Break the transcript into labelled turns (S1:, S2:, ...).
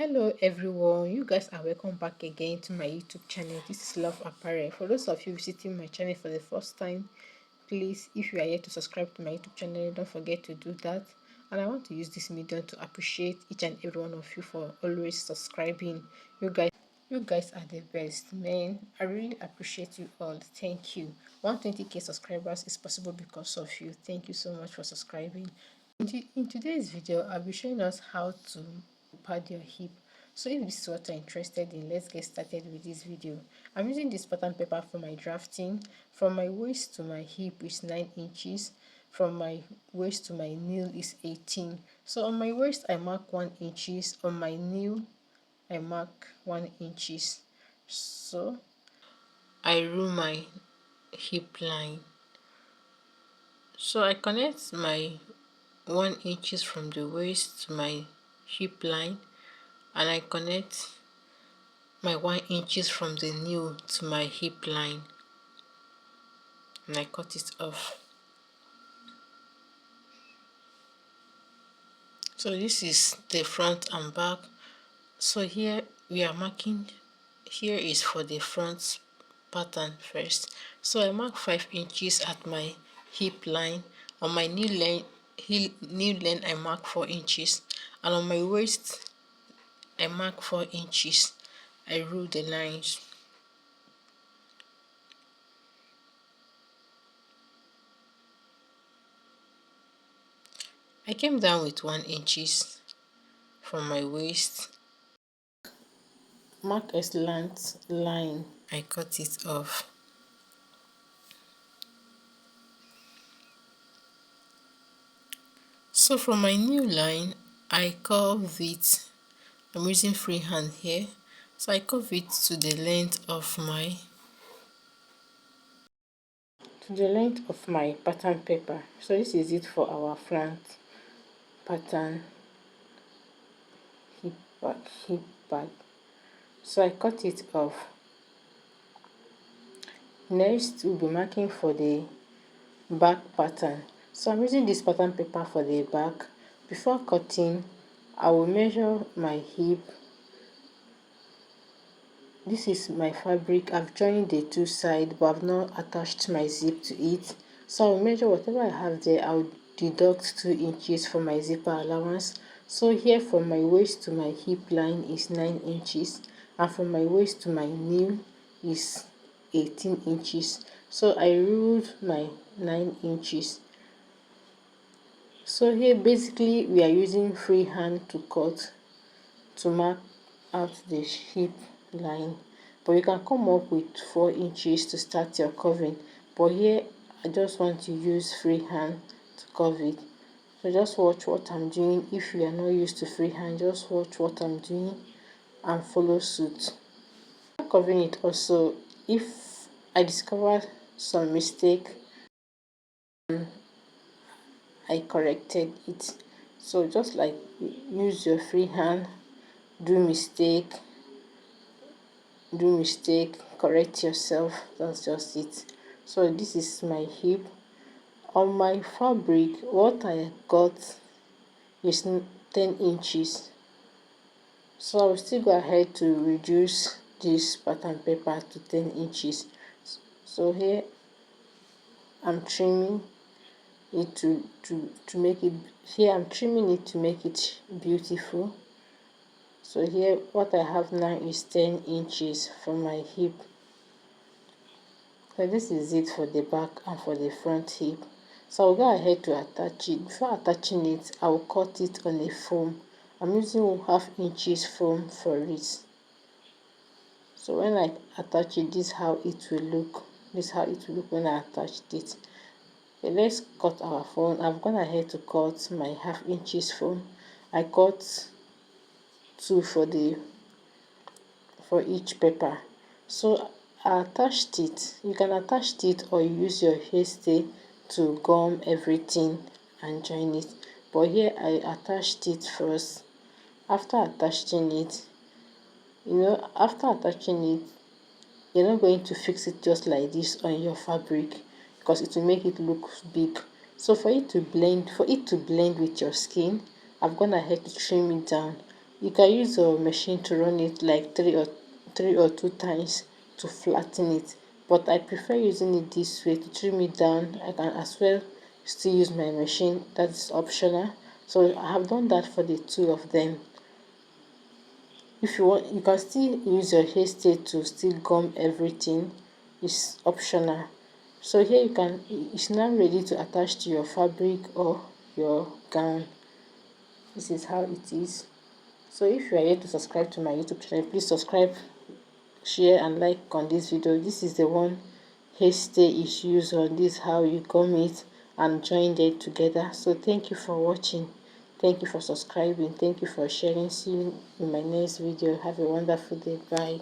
S1: Hello everyone, you guys are welcome back again to my YouTube channel. This is Love Apparel. For those of you visiting my channel for the first time, please, if you are yet to subscribe to my YouTube channel, don't forget to do that. And I want to use this medium to appreciate each and every one of you for always subscribing. You guys are the best, man. I really appreciate you all. Thank you. 120k subscribers is possible because of you. Thank you so much for subscribing. In today's video, I'll be showing us how to pad your hip. So if this is what you're interested in, let's get started with this video. I'm using this pattern paper for my drafting. From my waist to my hip is 9 inches. From my waist to my nail is 18. So on my waist I mark 1 inches. On my nail I mark 1 inches. So I rule my hip line. So I connect my 1 inches from the waist to my hip line, and I connect my 1 inches from the nail to my hip line, and I cut it off. So this is the front and back. So here we are marking, here is for the front pattern first. So I mark 5 inches at my hip line. On my knee length I mark 4 inches, and on my waist I mark 4 inches. I rule the lines. I came down with 1 inches from my waist. Mark a slant line. I cut it off. So from my new line, I curve it. I'm using freehand here. So I curve it to the length of my pattern paper. So this is it for our front pattern hip bag. So I cut it off. Next we'll be marking for the back pattern. So I'm using this pattern paper for the back. Before cutting, I will measure my hip. This is my fabric. I've joined the two sides, but I've not attached my zip to it. So I'll measure whatever I have there. I'll deduct 2 inches for my zipper allowance. So here from my waist to my hip line is 9 inches, and from my waist to my nail is 18 inches. So I ruled my 9 inches. So here basically we are using freehand to cut, to mark out the hip line, but you can come up with 4 inches to start your curving, but here I just want to use freehand to curve it. So just watch what I'm doing. If you are not used to freehand, just watch what I'm doing and follow suit. Curving it also, if I discover some mistake, I corrected it. So just like use your free hand, do mistake, correct yourself. That's just it. So this is my hip. On my fabric, what I got is 10 inches. So I will still go ahead to reduce this pattern paper to 10 inches. So here I'm trimming it to make it, here I'm trimming it to make it beautiful. So here what I have now is 10 inches from my hip. So this is it for the back and for the front hip. So I'll go ahead to attach it. Before attaching it, I will cut it on a foam. I'm using 1/2 inches foam for it. So when I attach it, this is how it will look. This is how it will look when I attached it. Okay, let's cut our foam. I've gone ahead to cut my 1/2 inches foam. I cut 2 for each paper. So I attached it. You can attach it or use your hair stay to gum everything and join it, but here I attached it first. After attaching it, you're not going to fix it just like this on your fabric, because it will make it look big. So for it to blend with your skin, I've gone ahead to trim it down. You can use your machine to run it like three or two times to flatten it, but I prefer using it this way to trim it down. I can as well still use my machine, that's optional. So I have done that for the two of them. If you want, you can still use your hair stay to still gum everything. It's optional. So here you can, it's now ready to attach to your fabric or your gown. This is how it is. So if you are yet to subscribe to my YouTube channel, please subscribe, share and like on this video. This is the one hair stay is used on. This is how you gum it and join it together. So thank you for watching. Thank you for subscribing. Thank you for sharing. See you in my next video. Have a wonderful day. Bye.